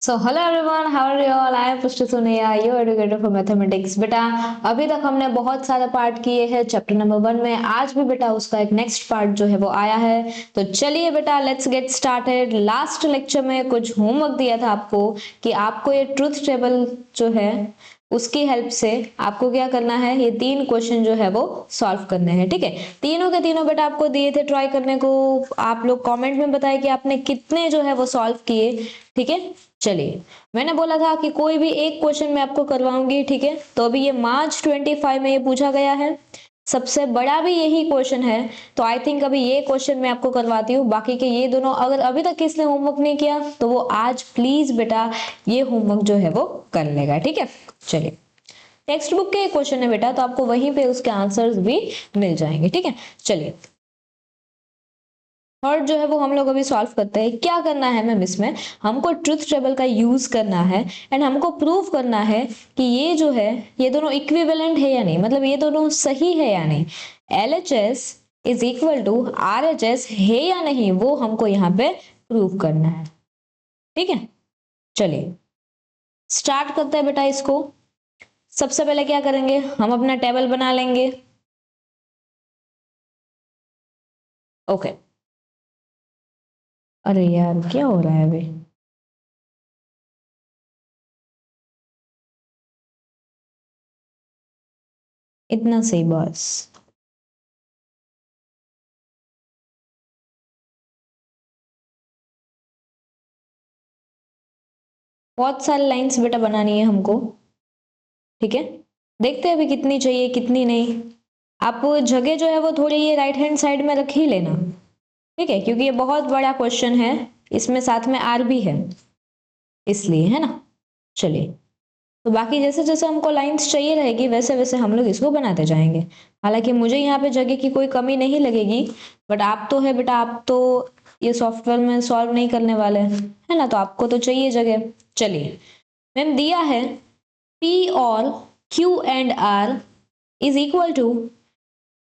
So hello everyone, how are you all? I am Pushti Sonia, your educator for mathematics. बेटा अभी तक हमने बहुत सारे पार्ट किए हैं चैप्टर नंबर 1 में। आज भी बेटा उसका एक नेक्स्ट पार्ट जो है वो आया है। तो चलिए बेटा let's get started. Last lecture में कुछ होमवर्क दिया था आपको कि आपको ये ट्रुथ टेबल जो है उसकी हेल्प से आपको क्या करना है, ये 3 क्वेश्चन जो है वो सॉल्व करने हैं। ठीक है, तीनों के तीनों बेटा आपको दिए थे ट्राई करने को। आप लोग कमेंट में बताएं कि आपने कितने जो है वो सॉल्व किए। ठीक है, चलिए मैंने बोला था कि कोई भी एक क्वेश्चन मैं आपको करवाऊंगी। ठीक है, तो अभी ये मार्च 25 में ये पूछा गया है, सबसे बड़ा भी यही क्वेश्चन है। तो आई थिंक अभी ये क्वेश्चन मैं आपको करवाती हूँ। बाकी के ये दोनों अगर अभी तक किसने होमवर्क नहीं किया तो वो आज प्लीज बेटा ये होमवर्क जो है वो कर लेगा। ठीक है, चलिए टेक्स्ट बुक के क्वेश्चन है बेटा, तो आपको वहीं पे उसके आंसर्स भी मिल जाएंगे। ठीक है, चलिए थर्ड जो है वो हम लोग अभी सॉल्व करते हैं। क्या करना है मैम, इसमें हमको ट्रुथ टेबल का यूज करना है एंड हमको प्रूव करना है कि ये जो है ये दोनों इक्विवेलेंट है या नहीं, मतलब ये दोनों सही है या नहीं। LHS is equal to RHS है या नहीं, वो हमको यहाँ पे प्रूव करना है। ठीक है, चलिए स्टार्ट करते हैं बेटा इसको। सबसे पहले क्या करेंगे, हम अपना टेबल बना लेंगे। ओके, अरे यार क्या हो रहा है अभी? इतना सही बस। बहुत सारी लाइंस बेटा बनानी है हमको। ठीक है, देखते हैं अभी कितनी चाहिए कितनी नहीं। आप जगह जो है वो थोड़ी ये राइट हैंड साइड में रख ही लेना। ठीक है, क्योंकि ये बहुत बड़ा क्वेश्चन है, इसमें साथ में आर भी है, इसलिए है ना। चलिए, तो बाकी जैसे जैसे हमको लाइंस चाहिए रहेगी वैसे वैसे हम लोग इसको बनाते जाएंगे। हालांकि मुझे यहाँ पे जगह की कोई कमी नहीं लगेगी, बट आप तो है बेटा, आप तो ये सॉफ्टवेयर में सॉल्व नहीं करने वाले है ना, तो आपको तो चाहिए जगह। चलिए मैम दिया है P और Q and R is equal to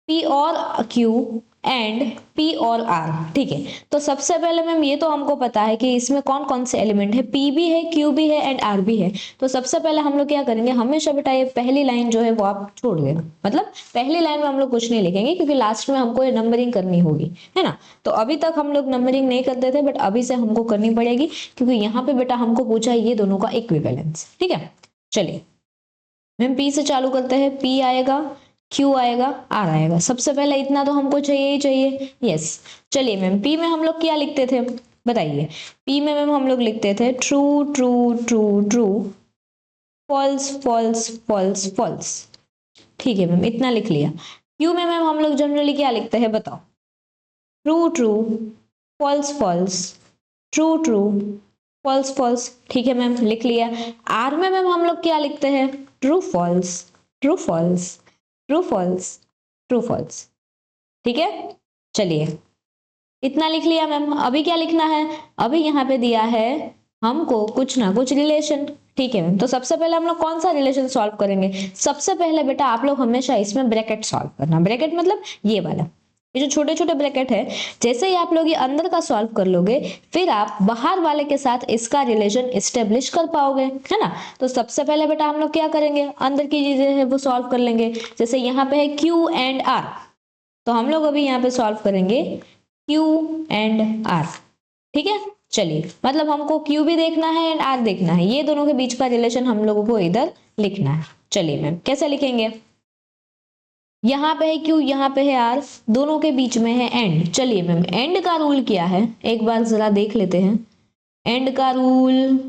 P और Q एंड P और R। ठीक है, तो सबसे पहले मैम ये तो हमको पता है कि इसमें कौन कौन से एलिमेंट है, P भी है, Q भी है एंड R भी है। तो सबसे पहले हम लोग क्या करेंगे, हमेशा बेटा ये पहली लाइन जो है वो आप छोड़ देना, मतलब पहली लाइन में हम लोग कुछ नहीं लिखेंगे क्योंकि लास्ट में हमको ये नंबरिंग करनी होगी, है ना। तो अभी तक हम लोग नंबरिंग नहीं करते थे, बट अभी से हमको करनी पड़ेगी क्योंकि यहाँ पे बेटा हमको पूछा है ये दोनों का इक्विवेलेंस। ठीक है, चलिए मैम P से चालू करते हैं। P आएगा, Q आएगा, R आएगा। सबसे पहले इतना तो हमको चाहिए ही चाहिए। यस, चलिए मैम P में हम लोग क्या लिखते थे बताइए। P में मैम हम लोग लिखते थे true true true true, false false false false. ठीक है मैम, इतना लिख लिया। Q में मैम हम लोग जनरली क्या लिखते हैं बताओ, true true, false false, true true, false false. ठीक है मैम, लिख लिया। आर में मैम हम लोग क्या लिखते हैं, true false, true false, true false, true false. ठीक है, चलिए इतना लिख लिया मैम। अभी क्या लिखना है, अभी यहाँ पे दिया है हमको कुछ ना कुछ रिलेशन। ठीक है मैम, तो सबसे पहले हम लोग कौन सा रिलेशन सॉल्व करेंगे, सबसे पहले बेटा आप लोग हमेशा इसमें ब्रैकेट सॉल्व करना। ब्रैकेट मतलब ये वाला, ये जो छोटे छोटे ब्रैकेट है, जैसे ही आप लोग ये अंदर का सॉल्व कर लोगे फिर आप बाहर वाले के साथ इसका रिलेशन एस्टेब्लिश कर पाओगे, है ना। तो सबसे पहले बेटा हम लोग क्या करेंगे, अंदर की चीजें है वो सॉल्व कर लेंगे। जैसे यहाँ पे है Q एंड R, तो हम लोग अभी यहाँ पे सॉल्व करेंगे Q एंड R। ठीक है, चलिए मतलब हमको Q भी देखना है एंड R देखना है, ये दोनों के बीच का रिलेशन हम लोगों को इधर लिखना है। चलिए मैम कैसे लिखेंगे, यहाँ पे है Q, यहाँ पे है R, दोनों के बीच में है एंड। चलिए मैम एंड का रूल क्या है एक बार जरा देख लेते हैं। एंड का रूल,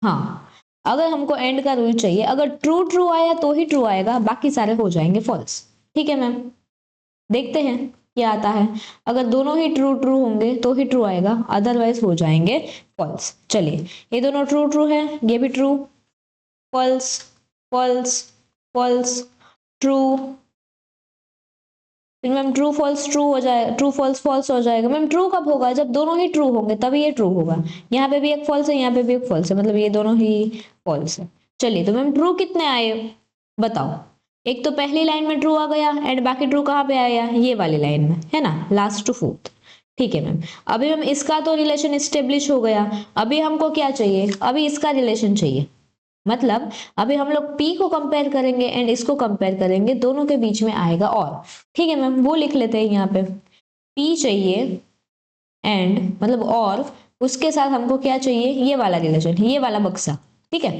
हाँ अगर हमको एंड का रूल चाहिए, अगर ट्रू ट्रू आया तो ही ट्रू आएगा, बाकी सारे हो जाएंगे फॉल्स। ठीक है मैम, देखते हैं क्या आता है। अगर दोनों ही ट्रू ट्रू होंगे तो ही ट्रू आएगा, अदरवाइज हो जाएंगे फॉल्स। चलिए ये दोनों ट्रू ट्रू है, ये भी true, false false false true. फिर मैम ट्रू फॉल्स ट्रू हो जाएगा, ट्रू फॉल्स फॉल्स हो जाएगा। मैम ट्रू कब होगा, जब दोनों ही ट्रू होंगे तभी ये ट्रू होगा। यहाँ पे भी एक फॉल्स है, यहाँ पे भी एक फॉल्स है, मतलब ये दोनों ही फॉल्स है। चलिए तो मैम ट्रू कितने आए बताओ। एक तो पहली लाइन में ट्रू आ गया एंड बाकी ट्रू कहाँ पे आया, ये वाली लाइन में, है ना, लास्ट टू फोर्थ। ठीक है मैम। अभी मैम इसका तो रिलेशन इस्टेब्लिश हो गया, अभी हमको क्या चाहिए, अभी इसका रिलेशन चाहिए। मतलब अभी हम लोग P को कंपेयर करेंगे एंड इसको कंपेयर करेंगे, दोनों के बीच में आएगा और। ठीक है मैम, वो लिख लेते हैं यहाँ पे, P चाहिए एंड मतलब और उसके साथ हमको क्या चाहिए, ये वाला रिलेशन, ये वाला बक्सा। ठीक है,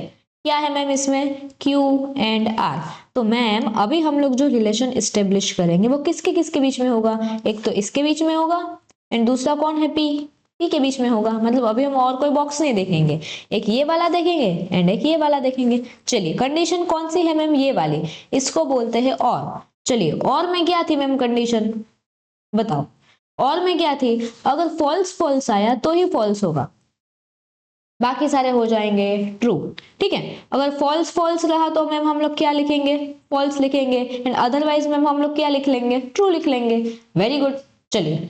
क्या है मैम इसमें, Q एंड R। तो मैम अभी हम लोग जो रिलेशन इस्टेब्लिश करेंगे वो किसके किसके बीच में होगा, एक तो इसके बीच में होगा एंड दूसरा कौन है, P के बीच में होगा। मतलब अभी हम और कोई बॉक्स नहीं देखेंगे, एक ये वाला देखेंगे एंड एक ये वाला देखेंगे। चलिए कंडीशन कौन सी है मैम, ये वाली, इसको बोलते हैं और। चलिए और में क्या थी मैम कंडीशन, बताओ। और में क्या थी, अगर फॉल्स फॉल्स आया तो ही फॉल्स होगा, बाकी सारे हो जाएंगे ट्रू। ठीक है, अगर फॉल्स फॉल्स रहा तो मैम हम लोग क्या लिखेंगे, फॉल्स लिखेंगे एंड अदरवाइज मैम हम लोग क्या लिख लेंगे, ट्रू लिख लेंगे। Very good. चलिए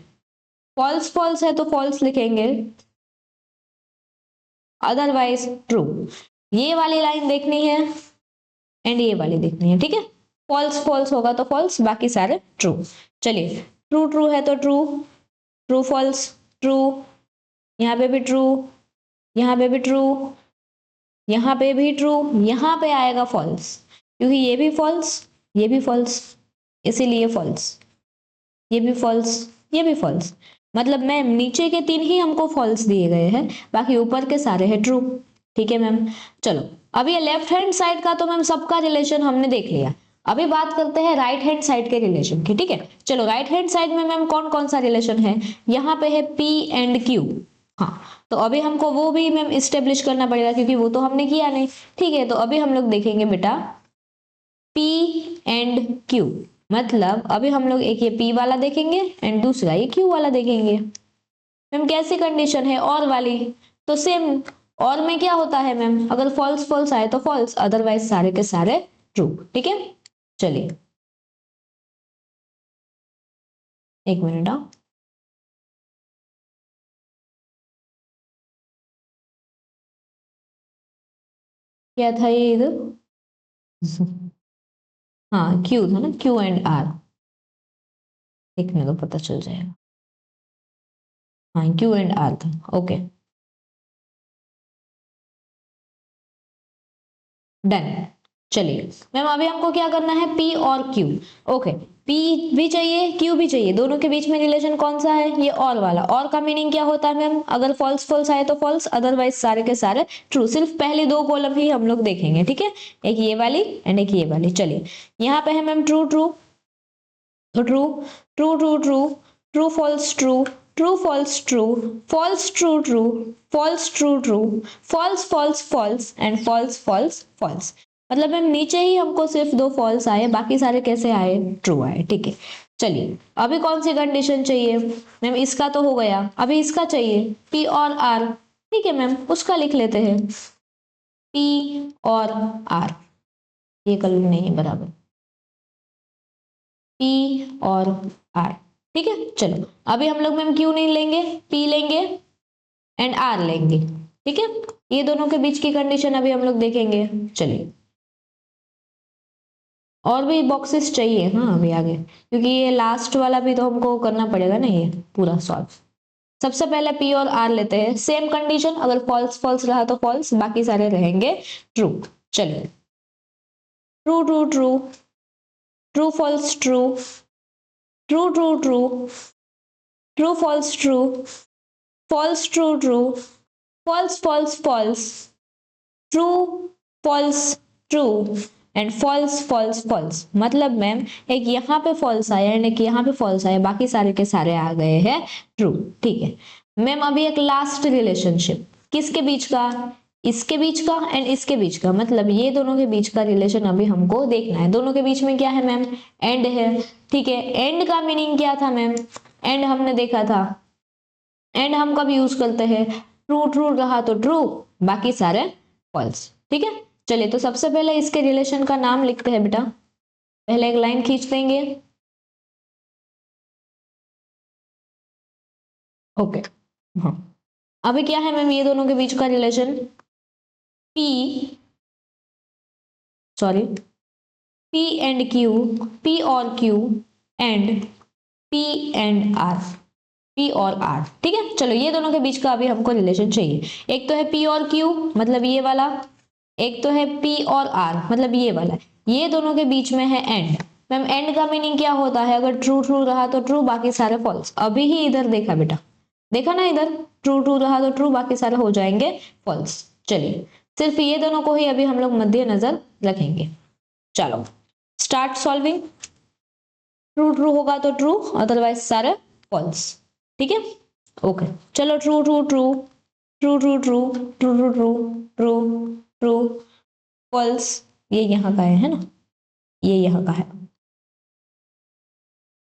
फॉल्स फॉल्स है तो फॉल्स लिखेंगे, अदरवाइज ट्रू। ये वाली लाइन देखनी है एंड ये वाली देखनी है। ठीक है, फॉल्स फॉल्स होगा तो फॉल्स, बाकी सारे ट्रू। चलिए ट्रू ट्रू है तो ट्रू, ट्रू फॉल्स ट्रू, यहाँ पे भी ट्रू, यहाँ पे भी ट्रू, यहाँ पे भी ट्रू, यहाँ पे आएगा फॉल्स, क्योंकि ये भी फॉल्स, ये भी फॉल्स, इसीलिए फॉल्स, ये भी फॉल्स, ये भी फॉल्स। मतलब मैम नीचे के 3 ही हमको फॉल्स दिए गए हैं, बाकी ऊपर के सारे हैं ट्रू। ठीक है मैम। चलो अभी ये लेफ्ट हैंड साइड का तो मैम सबका रिलेशन हमने देख लिया, अभी बात करते हैं राइट हैंड साइड के रिलेशन की। ठीक है, चलो राइट हैंड साइड में मैम कौन कौन सा रिलेशन है, यहाँ पे है P एंड Q। हाँ, तो अभी हमको वो भी मैम इस्टेब्लिश करना पड़ेगा, क्योंकि वो तो हमने किया नहीं। ठीक है, तो अभी हम लोग देखेंगे बेटा P एंड Q। मतलब अभी हम लोग एक ये P वाला देखेंगे एंड दूसरा ये Q वाला देखेंगे। मैम कैसी कंडीशन है, और वाली, तो सेम। और में क्या होता है मैम, अगर फॉल्स फॉल्स आए तो फॉल्स, अदरवाइज सारे के सारे ट्रू। ठीक है, चलिए एक मिनट आओ, क्या था ये इधर, हाँ Q था ना, Q एंड R, देखने तो पता चल जाएगा। हाँ Q एंड R था, ओके डन। चलिए मैम अभी हमको क्या करना है, P और Q। ओके, P भी चाहिए Q भी चाहिए, दोनों के बीच में रिलेशन कौन सा है, ये और वाला। और का मीनिंग क्या होता है मैम, अगर फॉल्स फॉल्स आए तो फॉल्स, अदरवाइज सारे के सारे ट्रू। सिर्फ पहली 2 कॉलम ही हम लोग देखेंगे। ठीक है, एक ये वाली एंड एक ये वाली। चलिए यहाँ पे है मैम ट्रू ट्रू, तो true true true true, true false true, true false true, false true true, false true true, false false false and false false false. मतलब मैम नीचे ही हमको सिर्फ 2 फॉल्स आए, बाकी सारे कैसे आए, ट्रू आए। ठीक है, चलिए अभी कौन सी कंडीशन चाहिए मैम, इसका तो हो गया, अभी इसका चाहिए P और R। ठीक है मैम, उसका लिख लेते हैं P और R, ये कलर नहीं है बराबर, P और R। ठीक है, चलो अभी हम लोग मैम Q नहीं लेंगे, P लेंगे एंड R लेंगे। ठीक है, ये दोनों के बीच की कंडीशन अभी हम लोग देखेंगे। चलिए और भी बॉक्सेस चाहिए हाँ अभी आगे, क्योंकि ये लास्ट वाला भी तो हमको करना पड़ेगा ना, ये पूरा सॉल्व। सबसे पहले P और R लेते हैं, सेम कंडीशन, अगर फॉल्स फॉल्स रहा तो फॉल्स, बाकी सारे रहेंगे ट्रू। चलिए true true true, true false true, true true true, true false true, false true true, false false false, true false true and false false false. मतलब ma'am एक यहाँ पे फॉल्स आया एंड एक यहाँ पे फॉल्स आया, बाकी सारे के सारे आ गए हैं ट्रू। ठीक है मैम, अभी एक लास्ट रिलेशनशिप किसके बीच का, इसके बीच का एंड इसके बीच का। मतलब ये दोनों के बीच का रिलेशन अभी हमको देखना है। दोनों के बीच में क्या है मैम, एंड है। ठीक है, एंड का मीनिंग क्या था मैम, एंड हमने देखा था, एंड हम कब यूज करते हैं, ट्रू ट्रू रहा तो ट्रू, बाकी सारे फॉल्स। ठीक है, चलिए तो सबसे पहले इसके रिलेशन का नाम लिखते हैं बेटा, पहले एक लाइन खींच देंगे। ओके हाँ, अभी क्या है मैम ये दोनों के बीच का relation, P sorry P and Q, P और Q and P and R। P और R, ठीक है। चलो ये दोनों के बीच का अभी हमको रिलेशन चाहिए। एक तो है P और Q, मतलब ये वाला, एक तो है P और R, मतलब ये वाला। ये दोनों के बीच में है एंड। मैम एंड का मीनिंग क्या होता है? अगर ट्रू ट्रू रहा तो ट्रू, बाकी सारे फॉल्स। अभी ही इधर देखा बेटा, देखा ना, इधर ट्रू ट्रू रहा तो ट्रू, बाकी सारे हो जाएंगे फॉल्स। चलिए सिर्फ ये दोनों को ही अभी हम लोग मध्य नजर रखेंगे। चलो स्टार्ट सॉल्विंग। ट्रू ट्रू होगा तो ट्रू, अदरवाइज सारे फॉल्स, ठीक है। ओके चलो true true true true true true true true true true true false. ये यहाँ का है ना, ये यहाँ का है।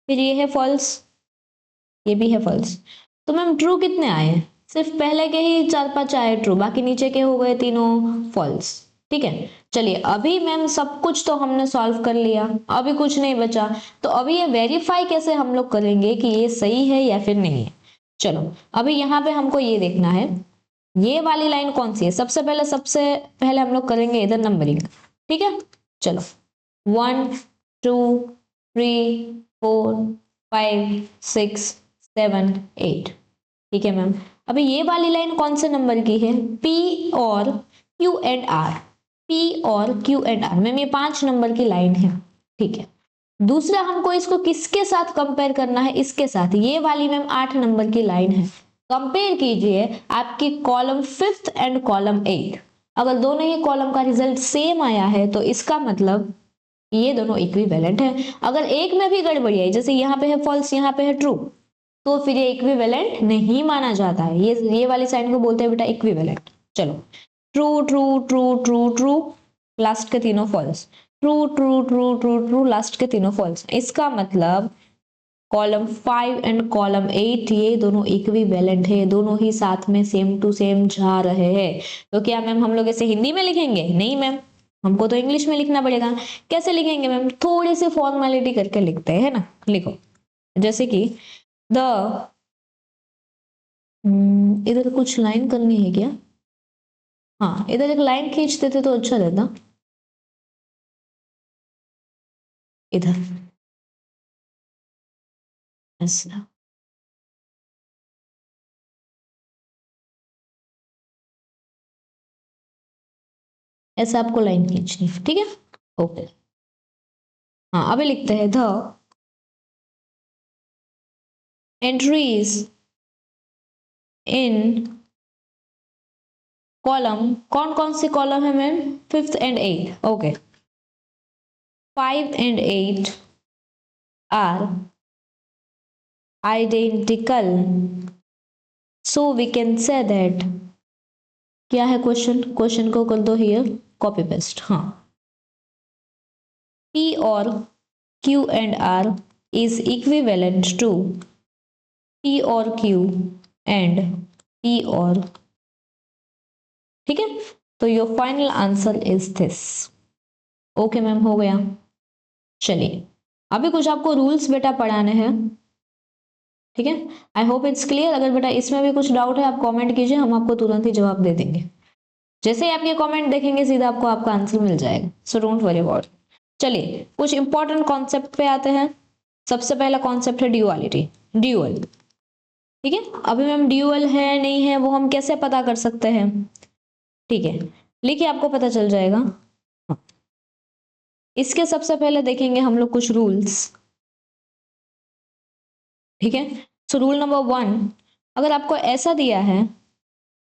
फिर ये है फॉल्स, ये भी है फॉल्स। तो मैम ट्रू कितने आए? सिर्फ पहले के ही 4-5 आए ट्रू, बाकी नीचे के हो गए तीनों फॉल्स, ठीक है। चलिए अभी मैम सब कुछ तो हमने सॉल्व कर लिया, अभी कुछ नहीं बचा। तो अभी ये वेरीफाई कैसे हम लोग करेंगे कि ये सही है या फिर नहीं है? चलो अभी यहाँ पे हमको ये देखना है, ये वाली लाइन कौन सी है। सबसे पहले हम लोग करेंगे इधर नंबरिंग, ठीक है। चलो 1 2 3 4 5 6 7 8, ठीक है मैम। अभी ये वाली लाइन कौन से नंबर की है? P और Q एंड R, P और Q एंड R, मैम ये 5 नंबर की लाइन है, ठीक है। दूसरा हमको इसको किसके साथ कंपेयर करना है? इसके साथ। ये वाली मैम 8 नंबर की लाइन है, कंपेयर कीजिए आपकी कॉलम 5th एंड कॉलम 8। अगर दोनों ही कॉलम का रिजल्ट सेम आया है तो इसका मतलब ये दोनों इक्विवेलेंट है। अगर एक में भी गड़बड़ी आई, जैसे यहाँ पे है फॉल्स, यहाँ पे है ट्रू, तो फिर ये इक्विवेलेंट नहीं माना जाता है। ये वाली साइन को बोलते हैं बेटा इक्विवेलेंट। चलो true true true true true, last के तीनों false. True true true true true, last के तीनों फॉल्स। इसका मतलब कॉलम 5 एंड कॉलम 8 ये दोनों इक्विवेलेंट है, दोनों ही साथ में सेम टू सेम जा रहे हैं। तो क्या मैम हम लोग इसे हिंदी में लिखेंगे? नहीं मैम, हमको तो इंग्लिश में लिखना पड़ेगा। कैसे लिखेंगे मैम? थोड़ी सी फॉर्मेलिटी करके लिखते हैं ना। लिखो जैसे कि द, इधर कुछ लाइन करनी है क्या? हाँ इधर एक लाइन खींच देते तो अच्छा रहता। इधर ऐसा, ऐसा आपको लाइन खींचनी है, ठीक है। ओके हाँ अभी लिखते हैं द एंट्रीज इन कॉलम, कौन कौन सी कॉलम है ma'am? 5th and 8th, okay. 5 and 8 are identical, so we can say that, क्या है क्वेश्चन? क्वेश्चन को कर दो हियर कॉपी पेस्ट। हाँ P और Q and R is equivalent to P और Q and P और, ठीक है। तो your final answer is this. Okay ma'am हो गया। चलिए अभी कुछ आपको रूल्स बेटा पढ़ाने हैं, ठीक है। I hope it's clear. अगर बेटा इसमें भी कुछ डाउट है आप कमेंट कीजिए, हम आपको तुरंत ही जवाब दे देंगे। जैसे ही आप ये कमेंट देखेंगे सीधा आपको आपका आंसर मिल जाएगा, सो डोंट वरी अबाउट। चलिए कुछ इंपॉर्टेंट कॉन्सेप्ट पे आते हैं। सबसे पहला कॉन्सेप्ट है ड्यूअलिटी, ड्यूअल, ठीक है। अभी मैम ड्यूअल है नहीं है वो हम कैसे पता कर सकते हैं? ठीक है लिखिए आपको पता चल जाएगा। हाँ। इसके सबसे पहले देखेंगे हम लोग कुछ रूल्स, ठीक है। सो रूल नंबर 1, अगर आपको ऐसा दिया है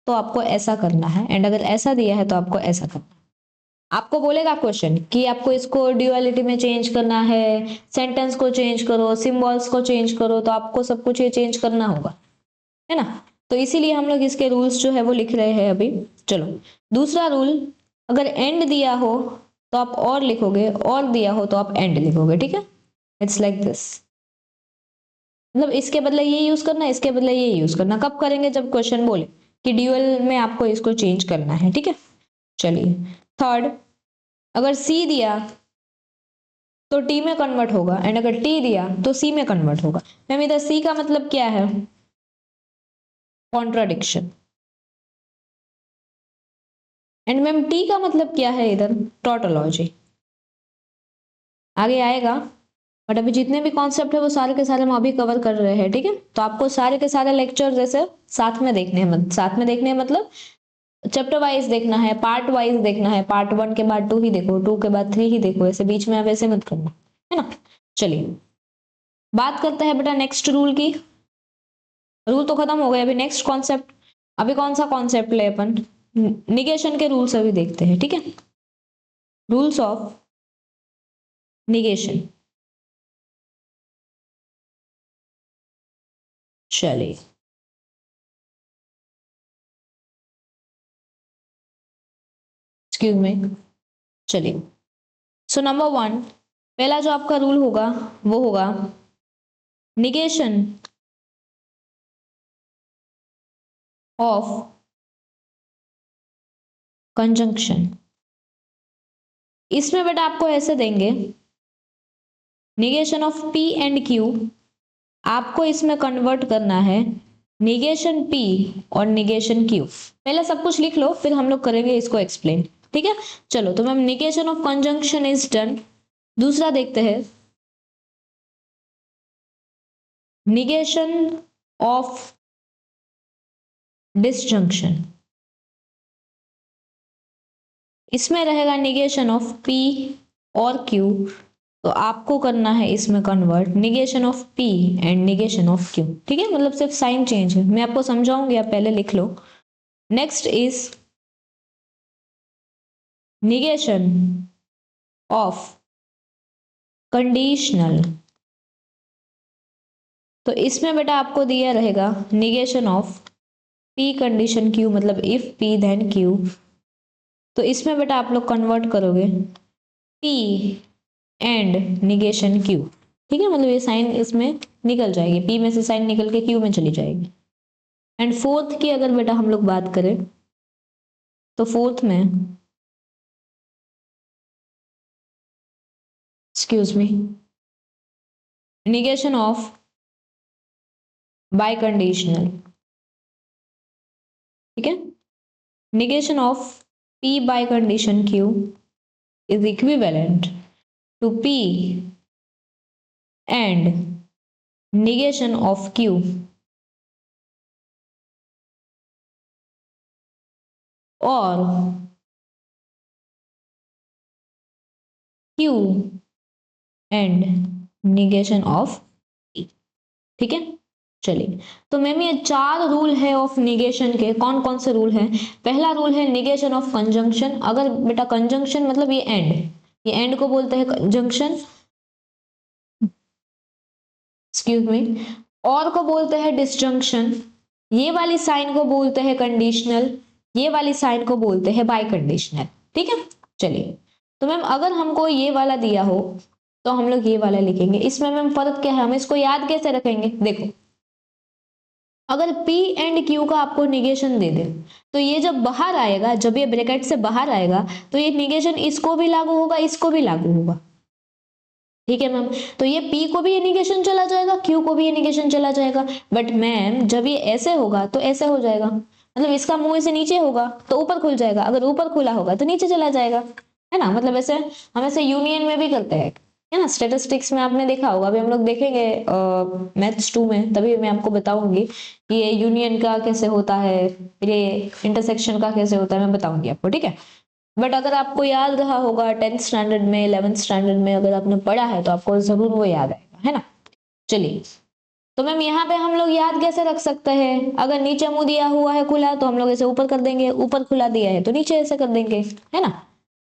तो आपको ऐसा करना है, एंड अगर ऐसा दिया है तो आपको ऐसा करना है। आपको बोलेगा क्वेश्चन कि आपको इसको ड्यूअलिटी में चेंज करना है, सेंटेंस को चेंज करो, सिंबल्स को चेंज करो, तो आपको सब कुछ ये चेंज करना होगा, है ना। तो इसीलिए हम लोग इसके रूल्स जो है वो लिख रहे हैं अभी। चलो दूसरा रूल, अगर एंड दिया हो तो आप और लिखोगे, और दिया हो तो आप एंड लिखोगे, ठीक है। इट्स लाइक दिस, मतलब इसके बदले ये यूज करना, इसके बदले ये यूज करना। कब करेंगे? जब क्वेश्चन बोले कि ड्यूअल में आपको इसको चेंज करना है, ठीक है। चलिए थर्ड, अगर सी दिया तो टी में कन्वर्ट होगा, एंड अगर टी दिया तो सी में कन्वर्ट होगा। मैम इधर सी का मतलब क्या है? कॉन्ट्राडिक्शन। एंड मैम टी का मतलब क्या है इधर? टोटोलॉजी। आगे आएगा बट अभी जितने भी कॉन्सेप्ट है वो सारे के सारे हम अभी कवर कर रहे हैं, ठीक है। तो आपको सारे के सारे लेक्चर जैसे साथ में देखने हैं, साथ में देखने हैं मतलब चैप्टर वाइज देखना है, पार्ट वाइज देखना है, पार्ट 1 के बाद 2 ही देखो, 2 के बाद 3 ही देखो, ऐसे बीच में आप ऐसे मत करना, है ना। चलिए बात करते हैं बेटा नेक्स्ट रूल की। रूल तो खत्म हो गए, अभी नेक्स्ट कॉन्सेप्ट। अभी कौन सा कॉन्सेप्ट ले अपन, निगेशन के रूल्स अभी देखते हैं, ठीक है। Rules of negation. चलिए एक्सक्यूज मी, चलिए। सो नंबर 1 पहला जो आपका रूल होगा वो होगा निगेशन ऑफ कंजंक्शन। इसमें बेटा आपको ऐसे देंगे negation of P and Q, आपको इसमें कन्वर्ट करना है निगेशन P और निगेशन Q। पहले सब कुछ लिख लो फिर हम लोग करेंगे इसको एक्सप्लेन, ठीक है। चलो तो ma'am negation of conjunction is done. दूसरा देखते हैं निगेशन ऑफ डिसजंक्शन। इसमें रहेगा निगेशन ऑफ P और Q, तो आपको करना है इसमें convert negation of P and negation of Q, ठीक है। मतलब सिर्फ साइन चेंज है, मैं आपको समझाऊंगी, आप पहले लिख लो। Next is negation of conditional. तो इसमें बेटा आपको दिया रहेगा negation of P condition Q, मतलब इफ P देन Q। तो इसमें बेटा आप लोग कन्वर्ट करोगे P एंड निगेशन Q, ठीक है। मतलब ये साइन इसमें निकल जाएगी, P में से साइन निकल के Q में चली जाएगी। एंड फोर्थ की अगर बेटा हम लोग बात करें तो फोर्थ में excuse me negation of biconditional, ठीक है। Negation of P biconditional Q is equivalent to P and negation of Q और Q and negation of P, ठीक है। चलिए तो मैम ये 4 रूल है ऑफ निगेशन के। कौन कौन से रूल हैं? पहला रूल है निगेशन ऑफ कंजंक्शन। अगर बेटा कंजंक्शन मतलब ये एंड को बोलते हैं कंजंक्शन, एक्सक्यूज मी। और को बोलते हैं डिसजंक्शन, ये वाली साइन को बोलते हैं कंडीशनल, ये वाली साइन को बोलते हैं बाय कंडीशनल, ठीक है। चलिए तो मैम अगर हमको ये वाला दिया हो तो हम लोग ये वाला लिखेंगे। इसमें मैम फर्क क्या है, हम इसको याद कैसे रखेंगे? देखो अगर P एंड Q का आपको निगेशन दे दे तो ये जब बाहर आएगा, जब ये ब्रैकेट से बाहर आएगा तो ये निगेशन इसको भी लागू होगा, इसको भी लागू होगा, ठीक है मैम। तो ये P को भी ये निगेशन चला जाएगा, Q को भी ये निगेशन चला जाएगा। बट मैम जब ये ऐसे होगा तो ऐसे हो जाएगा, मतलब इसका मुंह ऐसे नीचे होगा तो ऊपर खुल जाएगा, अगर ऊपर खुला होगा तो नीचे चला जाएगा, है ना। मतलब ऐसे हम ऐसे यूनियन में भी करते हैं, है ना। स्टेटिस्टिक्स में आपने देखा होगा, अभी हम लोग देखेंगे मैथ्स 2 में, तभी मैं आपको बताऊंगी कि ये यूनियन का कैसे होता है, ये इंटरसेक्शन का कैसे होता है, मैं बताऊंगी आपको, ठीक है। बट अगर आपको याद रहा होगा 10th स्टैंडर्ड में, 11th स्टैंडर्ड में अगर आपने पढ़ा है तो आपको जरूर वो याद आएगा, है ना। चलिए तो मैम यहाँ पे हम लोग याद कैसे रख सकते हैं? अगर नीचे मुंह दिया हुआ है खुला तो हम लोग ऐसे ऊपर कर देंगे, ऊपर खुला दिया है तो नीचे ऐसे कर देंगे, है ना।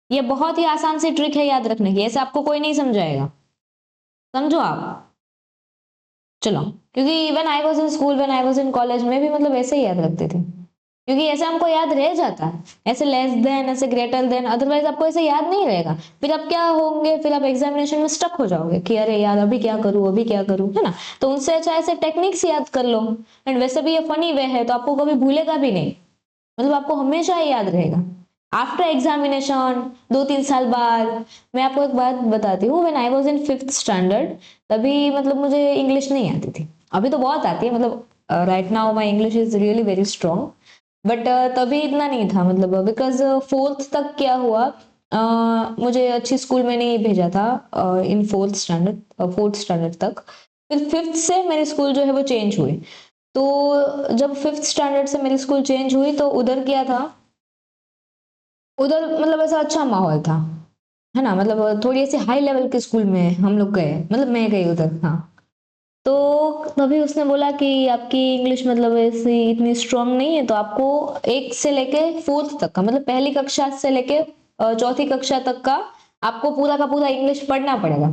ये बहुत ही आसान सी ट्रिक है याद रखने की, ऐसे आपको कोई नहीं समझाएगा, समझो आप। चलो क्योंकि when I was in school, when I was in college में भी मतलब ऐसे ही याद रखते थे, क्योंकि ऐसे हमको याद रह जाता है, ऐसे लेस देन, ऐसे ग्रेटर देन, अदरवाइज आपको ऐसे याद नहीं रहेगा। फिर आप क्या होंगे, फिर आप एग्जामिनेशन में स्टक हो जाओगे कि अरे यार अभी क्या करूं, अभी क्या करूं, है ना। तो उनसे अच्छा ऐसे टेक्निक्स याद कर लो। एंड वैसे भी ये फनी वे है तो आपको कभी भूलेगा भी नहीं, मतलब आपको हमेशा ही याद रहेगा। आफ्टर एग्जामिनेशन 2-3 साल बाद, मैं आपको एक बात बताती हूँ, when I was in 5th standard, तभी मतलब मुझे इंग्लिश नहीं आती थी, अभी तो बहुत आती है, मतलब right now my English is really very strong, but तभी इतना नहीं था, मतलब बिकॉज 4th तक क्या हुआ, मुझे अच्छी स्कूल में नहीं भेजा था इन फोर्थ स्टैंडर्ड तक। फिर फिफ्थ से मेरी स्कूल जो है वो चेंज हुई। तो जब फिफ्थ स्टैंडर्ड से मेरी स्कूल चेंज हुई तो उधर क्या था, उधर मतलब ऐसा अच्छा माहौल था, है ना, मतलब थोड़ी ऐसी हाई लेवल के स्कूल में हम लोग गए, मतलब मैं गई उधर। हाँ, तो तभी उसने बोला कि आपकी इंग्लिश मतलब ऐसी इतनी स्ट्रांग नहीं है, तो आपको एक से लेके फोर्थ तक का, मतलब पहली कक्षा से लेके चौथी कक्षा तक का आपको पूरा का पूरा इंग्लिश पढ़ना पड़ेगा,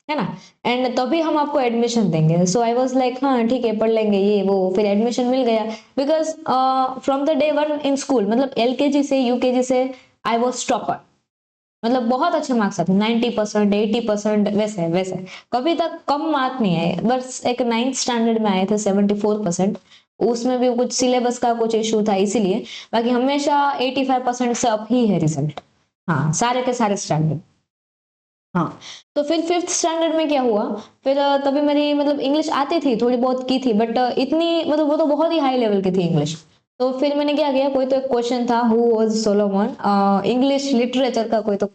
है ना, एंड तभी हम आपको एडमिशन देंगे। सो आई वाज लाइक हाँ ठीक है, पढ़ लेंगे ये वो। फिर एडमिशन मिल गया, because from the day one in school, मतलब एलकेजी से यूकेजी से आई वॉज टॉपर, मतलब बहुत अच्छे मार्क्स आते, 90%, 80%, वैसे वैसे कभी तक कम मार्क नहीं आए। बस एक 9th स्टैंडर्ड में आए थे 74%, उसमें भी कुछ सिलेबस का कुछ इशू था इसीलिए, बाकी हमेशा 85% से अप ही है रिजल्ट। हाँ, सारे के सारे स्टैंडर्ड। हाँ, तो फिर फिफ्थ स्टैंडर्ड में क्या हुआ, फिर तभी मेरी मतलब इंग्लिश आती थी, थोड़ी बहुत की थी, बट इतनी मतलब वो तो बहुत ही हाई लेवल की थी इंग्लिश। तो फिर मैंने क्या किया, कोई तो एक क्वेश्चन था, who was Solomon, English literature का कोई तो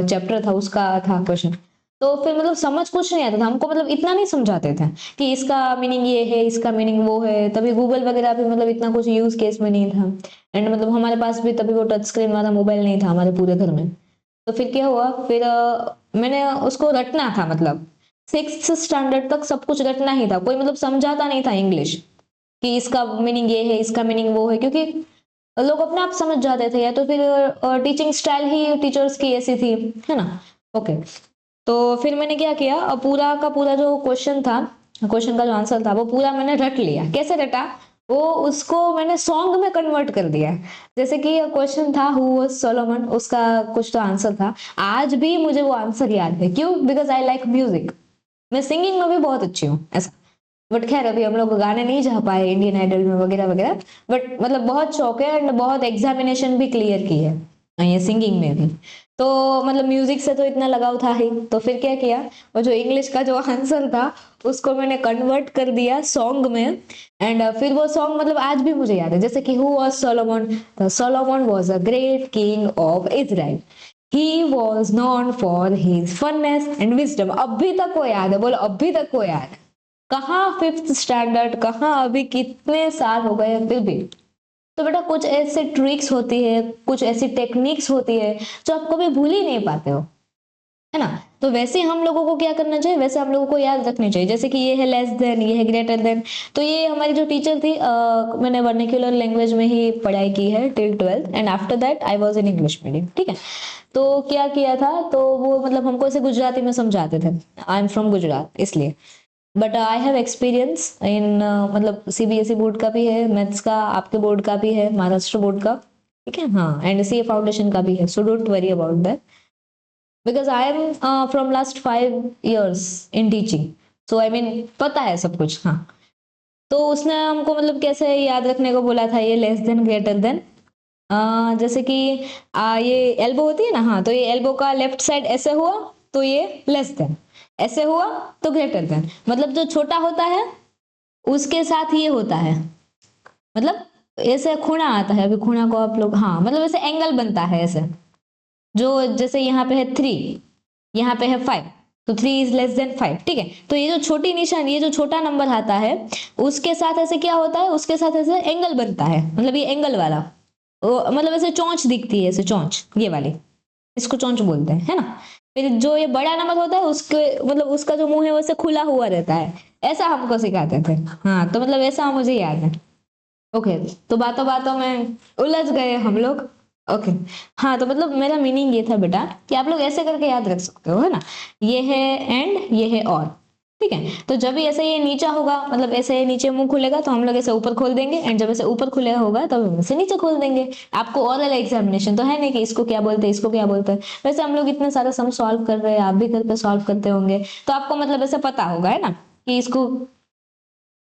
चैप्टर था, उसका था क्वेश्चन। तो फिर मतलब समझ कुछ नहीं आता था हमको, मतलब इतना नहीं समझाते थे कि इसका मीनिंग ये है, इसका मीनिंग वो है। तभी गूगल वगैरह भी मतलब इतना कुछ यूज केस में नहीं था, एंड मतलब हमारे पास भी तभी वो टच स्क्रीन वाला मोबाइल नहीं था हमारे पूरे घर में। तो फिर क्या हुआ, फिर मैंने उसको रटना था, मतलब सिक्स स्टैंडर्ड तक सब कुछ रटना ही था, कोई मतलब समझाता नहीं था इंग्लिश कि इसका मीनिंग ये है, इसका मीनिंग वो है, क्योंकि लोग अपने आप समझ जाते थे, या तो फिर टीचिंग स्टाइल ही टीचर्स की ऐसी थी, है ना। ओके, तो फिर मैंने क्या किया, पूरा का पूरा जो क्वेश्चन था, क्वेश्चन का जो आंसर था वो पूरा मैंने रट लिया। कैसे रटा, वो उसको मैंने सॉन्ग में कन्वर्ट कर दिया। जैसे कि क्वेश्चन था हु वाज सोलोमन, उसका कुछ तो आंसर था। आज भी मुझे वो आंसर याद है, क्यों, बिकॉज आई लाइक म्यूजिक, मैं सिंगिंग में भी बहुत अच्छी हूँ ऐसा। बट खैर अभी हम लोग गाने नहीं जा पाए इंडियन आइडल में वगैरह वगैरह, बट मतलब बहुत शौक है, एंड बहुत एग्जामिनेशन भी क्लियर की है ये सिंगिंग में भी। तो मतलब म्यूजिक से तो इतना लगाव था ही, तो फिर क्या किया, वो जो इंग्लिश का जो आंसर था उसको मैंने कन्वर्ट कर दिया सॉन्ग में। एंड फिर वो सॉन्ग मतलब आज भी मुझे याद है, जैसे कि who was Solomon, Solomon was a great king of Israel, he was known for his fairness and wisdom. अभी तक वो याद है, बोलो अभी तक वो याद है। कहाँ फिफ्थ स्टैंडर्ड, कहाँ अभी कितने साल हो गए फिर भी। तो बेटा कुछ ऐसे ट्रिक्स होती है, कुछ ऐसी टेक्निक्स होती है जो आप कभी भूल ही नहीं पाते हो, है ना। तो वैसे हम लोगों को क्या करना चाहिए, वैसे हम लोगों को याद रखनी चाहिए, जैसे कि ये है लेस देन, ये है ग्रेटर देन। तो ये हमारी जो टीचर थी, मैंने वर्निकुलर लैंग्वेज में ही पढ़ाई की है till 12th, and after that I was in English medium, ठीक है। तो क्या किया था, तो वो मतलब हमको ऐसे गुजराती में समझाते थे, आई एम फ्रॉम गुजरात इसलिए। But I have experience in मतलब सीबीएसई बोर्ड का भी है मैथ्स का, आपके बोर्ड का भी है, महाराष्ट्र बोर्ड का, ठीक है, हाँ, एंड सीए फाउंडेशन का भी है, so don't worry about that, because I am from last 5 years in teaching, so I mean पता है सब कुछ। हाँ, तो उसने हमको मतलब कैसे याद रखने को बोला था, ये लेस देन ग्रेटर देन, जैसे कि ये एल्बो होती है ना, हाँ, तो ये एल्बो का लेफ्ट साइड ऐसे हुआ तो ये लेस देन, ऐसे हुआ तो ग्रेटर देन, मतलब जो छोटा होता है उसके साथ ये होता है, मतलब ऐसे खूणा आता है, अभी खूणा को आप लोग, हाँ, मतलब ऐसे एंगल बनता है ऐसे, जो जैसे यहाँ पे है 3, यहाँ पे है 5, तो 3 इज लेस देन 5, ठीक है। तो ये जो छोटी निशान, ये जो छोटा नंबर आता है उसके साथ ऐसे क्या होता है, उसके साथ ऐसे एंगल बनता है, मतलब ये एंगल वाला, मतलब ऐसे चोंच दिखती है, ऐसे चोंच, ये वाली, इसको चोंच बोलते हैं, है ना। फिर जो ये बड़ा नंबर होता है उसके मतलब उसका जो मुंह है वैसे खुला हुआ रहता है, ऐसा हमको सिखाते थे। हाँ, तो मतलब ऐसा मुझे याद है। ओके, तो बातों बातों में उलझ गए हम लोग। ओके, हाँ, तो मतलब मेरा मीनिंग ये था बेटा कि आप लोग ऐसे करके याद रख सकते हो, है ना, ये है एंड, ये है और, ठीक है। तो जब भी ऐसे ये नीचा होगा, मतलब ऐसे नीचे मुंह खुलेगा तो हम लोग ऐसे ऊपर खोल देंगे, एंड जब ऐसे ऊपर खुले होगा तब हम ऐसे नीचे खोल देंगे। आपको ओरल एग्जामिनेशन तो है नहीं कि इसको क्या बोलते हैं, इसको क्या बोलते हैं, वैसे हम लोग इतने सारे सम सॉल्व कर रहे हैं, आप भी घर पे सॉल्व करते होंगे, तो आपको मतलब ऐसे पता होगा, है ना, कि इसको,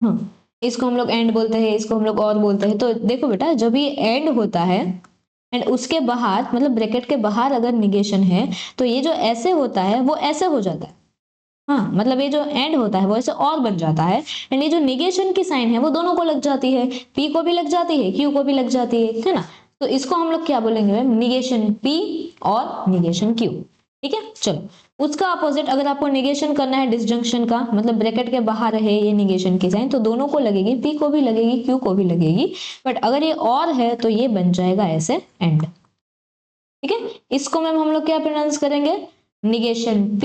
हाँ, इसको हम लोग एंड बोलते हैं, इसको हम लोग और बोलते हैं। तो देखो बेटा, जब ये एंड होता है एंड उसके बाहर मतलब ब्रैकेट के बाहर अगर निगेशन है, तो ये जो ऐसे होता है वो ऐसे हो जाता है। हाँ, मतलब ये जो एंड होता है वो ऐसे और बन जाता है, एंड ये जो निगेशन की साइन है वो दोनों को लग जाती है, पी को भी लग जाती है, क्यू को भी लग जाती है ना। तो इसको हम लोग क्या बोलेंगे, निगेशन P और निगेशन Q। ठीक है, चलो उसका अपोजिट अगर आपको निगेशन करना है डिसजंक्शन का, मतलब ब्रैकेट के बाहर है ये निगेशन की साइन, तो दोनों को लगेगी, P को भी लगेगी, Q को भी लगेगी, बट अगर ये और है तो ये बन जाएगा ऐसे एंड। ठीक है, इसको मैम हम लोग क्या प्रोनाउंस करेंगे, negation P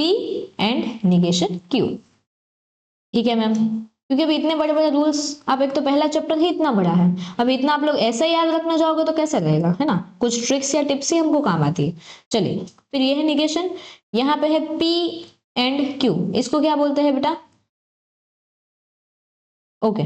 and negation Q। ठीक है मैम, क्योंकि अभी इतने बड़े बड़े रूल्स, आप एक तो पहला चैप्टर ही इतना बड़ा है, अभी इतना आप लोग ऐसे याद रखना जाओगे तो कैसे रहेगा, है ना, कुछ ट्रिक्स या टिप्स ही हमको काम आती है। चलिए फिर ये है निगेशन, यहाँ पे है P एंड Q, इसको क्या बोलते हैं बेटा, ओके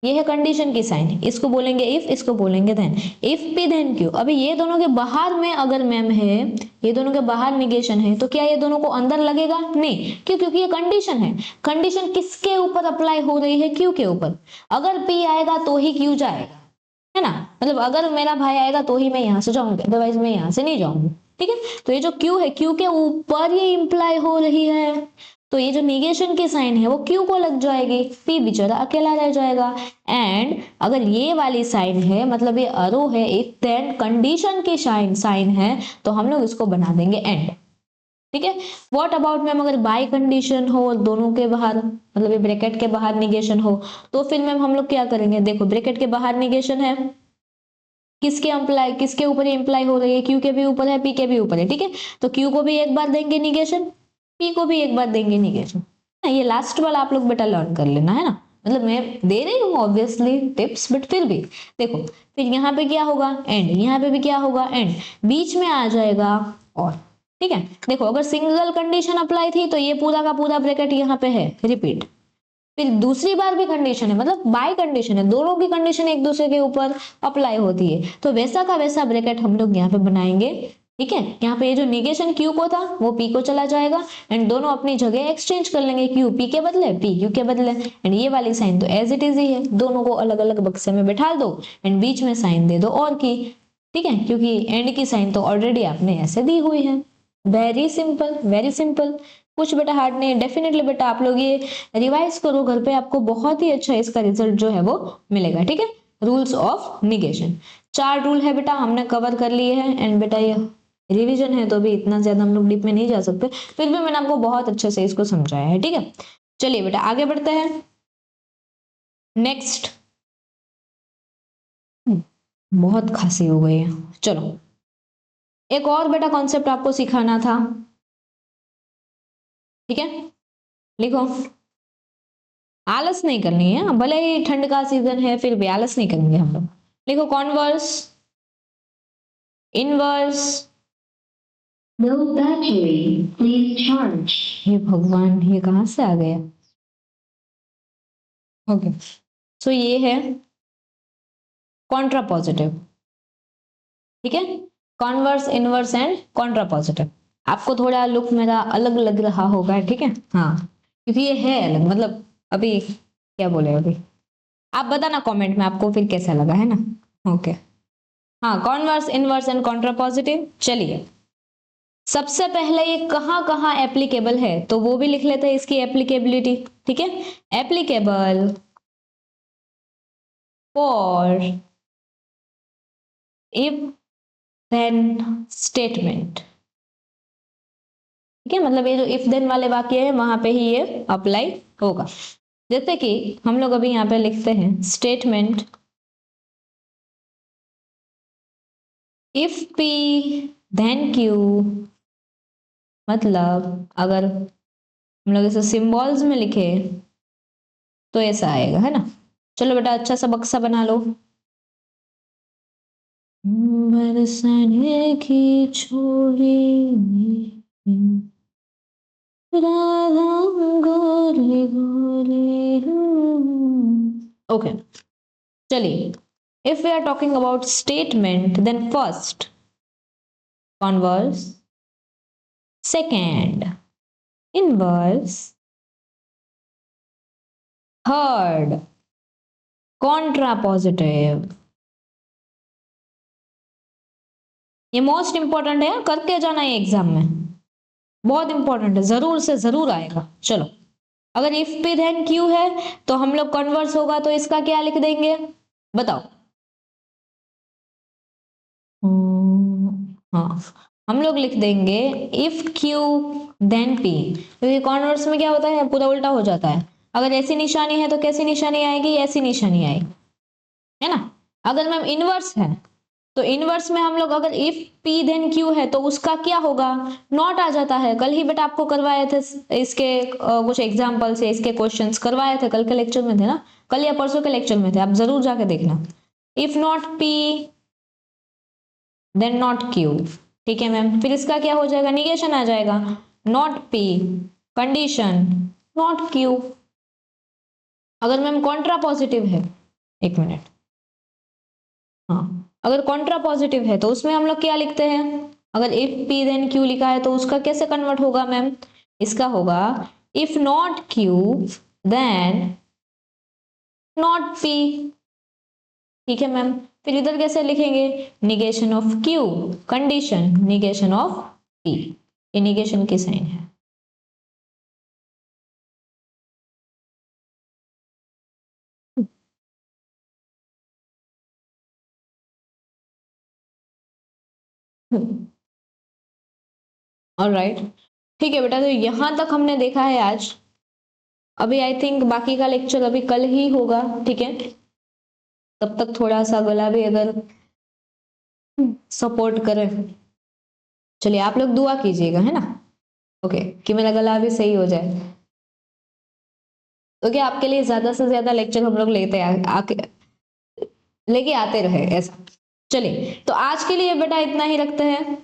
ये है कंडीशन की साइन, इसको बोलेंगे इफ, इसको बोलेंगे then, if P then Q। अभी ये दोनों के बाहर में अगर मैम है, ये दोनों के बाहर निगेशन है, तो क्या ये दोनों को अंदर लगेगा, नहीं, क्यों, क्योंकि ये कंडीशन है। कंडीशन किसके ऊपर अप्लाई हो रही है, Q के ऊपर। अगर P आएगा तो ही Q जाएगा, है ना, मतलब अगर मेरा भाई आएगा तो ही मैं यहाँ से जाऊंगी, अदरवाइज मैं यहाँ से नहीं जाऊंगी। ठीक है, तो ये जो Q है, Q के ऊपर ये इंप्लाई हो रही है, तो ये जो निगेशन की साइन है वो Q को लग जाएगी, P बेचारा अकेला रह जाएगा। एंड अगर ये वाली साइन है, मतलब ये अरो है, इफ देन कंडीशन की साइन है, तो हम लोग इसको बना देंगे एंड। ठीक है, व्हाट अबाउट मैम अगर बाय कंडीशन हो, दोनों के बाहर, मतलब ये ब्रैकेट के बाहर निगेशन हो, तो फिर मैम हम लोग क्या करेंगे, देखो ब्रैकेट के बाहर निगेशन है, किसके अप्लाई, किसके ऊपर इंप्लाई हो रही है, Q के भी ऊपर है, P के भी ऊपर है। ठीक है, तो Q को भी एक बार देंगे निगेशन, P को भी एक बार देंगे निगेशन। ये लास्ट वाला आप लोग बेटा लर्न कर लेना, है ना, मतलब मैं दे रही हूँ ऑब्वियसली टिप्स, बट फिर भी देखो, फिर यहाँ पे क्या होगा एंड, यहाँ पे भी क्या होगा एंड, बीच में आ जाएगा और। ठीक है, देखो अगर सिंगल कंडीशन अप्लाई थी तो ये पूरा का पूरा ब्रैकेट यहाँ पे है रिपीट, फिर दूसरी बार भी कंडीशन है, मतलब बाय कंडीशन है, दोनों की कंडीशन एक दूसरे के ऊपर अप्लाई होती है, तो वैसा का वैसा ब्रैकेट हम लोग यहाँ पे बनाएंगे। ठीक है, यहाँ पे ये जो निगेशन Q को था वो P को चला जाएगा, एंड दोनों अपनी जगह एक्सचेंज कर लेंगे, Q P के बदले, P Q के बदले, एंड ये वाली साइन तो एज इट इज ही है, दोनों को अलग अलग बक्से में बैठा दो एंड बीच में साइन दे दो और की। ठीक है, क्योंकि एंड की साइन तो ऑलरेडी आपने ऐसे दी हुई है, वेरी सिंपल, वेरी सिंपल, कुछ बेटा हार्ड नहीं है। डेफिनेटली बेटा आप लोग ये रिवाइज करो घर पे, आपको बहुत ही अच्छा इसका रिजल्ट जो है वो मिलेगा। ठीक है, रूल्स ऑफ निगेशन, 4 रूल है बेटा, हमने कवर कर लिए हैं, एंड बेटा ये रिवीजन है तो भी इतना ज्यादा हम लोग डीप में नहीं जा सकते, फिर भी मैंने आपको बहुत अच्छे से इसको समझाया है। ठीक है, चलिए बेटा आगे बढ़ते हैं नेक्स्ट। बहुत खांसी हो गई है, चलो एक और बेटा कॉन्सेप्ट आपको सिखाना था। ठीक है, लिखो, आलस नहीं करनी है, भले ही ठंड का सीजन है फिर भी आलस नहीं करेंगे हम लोग। लिखो converse, inverse, No battery, please charge. ये भगवान ये कहां से आ गया। ओके, सो ये है कॉन्ट्रापॉजिटिव। ठीक है, कॉन्वर्स, इनवर्स एंड कॉन्ट्रापॉजिटिव। आपको थोड़ा लुक मेरा अलग लग रहा होगा, ठीक है, हाँ क्योंकि ये है अलग, मतलब अभी क्या बोले, अभी आप बताना कमेंट में आपको फिर कैसा लगा, है ना। ओके, हाँ कॉन्वर्स, इनवर्स एंड कॉन्ट्रापॉजिटिव। चलिए सबसे पहले ये कहाँ कहाँ एप्लीकेबल है तो वो भी लिख लेते हैं इसकी एप्लीकेबिलिटी। ठीक है, applicable for if then statement. ठीक है, मतलब ये जो इफ देन वाले वाक्य है वहां पे ही ये अप्लाई होगा। जैसे कि हम लोग अभी यहाँ पे लिखते हैं statement if P then Q, मतलब अगर हम लोग इसे सिंबल्स में लिखे तो ऐसा आएगा, है ना। चलो बेटा अच्छा सा बक्सा बना लो। बरसाने की छोरी गोरी गोरी। ओके, चलिए if we are talking about statement then first converse, second inverse, third contrapositive। ये मोस्ट इंपॉर्टेंट है, करके जाना है एग्जाम में, बहुत इंपॉर्टेंट है, जरूर से जरूर आएगा। चलो अगर इफ P then Q है तो हम लोग कन्वर्स होगा तो इसका क्या लिख देंगे बताओ। हाँ, हम लोग लिख देंगे इफ क्यू देन पी, क्योंकि कॉन्वर्स में क्या होता है, पूरा उल्टा हो जाता है। अगर ऐसी निशानी है तो कैसी निशानी आएगी, ऐसी निशानी आएगी, है ना। अगर मैम इनवर्स है तो इनवर्स में हम लोग अगर इफ पी देन क्यू है तो उसका क्या होगा, नॉट आ जाता है। कल ही बेटा आपको करवाए थे इसके कुछ एग्जाम्पल से, इसके क्वेश्चंस करवाए थे, कल के लेक्चर में थे ना, कल या परसों के लेक्चर में थे, आप जरूर जाके देखना। If not P then not Q, ठीक है मैम। फिर इसका क्या हो जाएगा, निगेशन आ जाएगा, not P condition not Q. अगर मैम कॉन्ट्रा पॉजिटिव है, एक मिनट, हाँ, अगर कॉन्ट्रा पॉजिटिव है तो उसमें हम लोग क्या लिखते हैं, अगर इफ पी देन क्यू लिखा है तो उसका कैसे कन्वर्ट होगा मैम, इसका होगा if not Q then not P, ठीक है मैम। फिर इधर कैसे लिखेंगे, negation of Q condition negation of P, ये निगेशन की साइन है। ऑलराइट, ठीक है बेटा, तो यहां तक हमने देखा है आज। अभी आई थिंक बाकी का लेक्चर अभी कल ही होगा, ठीक है। तब तक थोड़ा सा गला भी अगर सपोर्ट करे, चलिए आप लोग दुआ कीजिएगा, है ना, ओके, कि मेरा गला भी सही हो जाए। ओके, आपके लिए ज्यादा से ज्यादा लेक्चर हम लोग लेके आते रहे ऐसा। चलिए, तो आज के लिए बेटा इतना ही रखते हैं,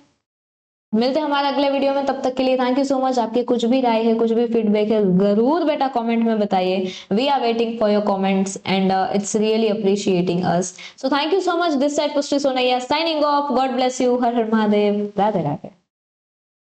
मिलते हैं हमारे अगले वीडियो में। तब तक के लिए थैंक यू सो मच। आपके कुछ भी राय है, कुछ भी फीडबैक है, जरूर बेटा कमेंट में बताइए। We are waiting for your comments and it's really appreciating us. So thank you so much. This side Pushti Sonaiya signing off. God bless you. हर हर महादेव। राधे राधे।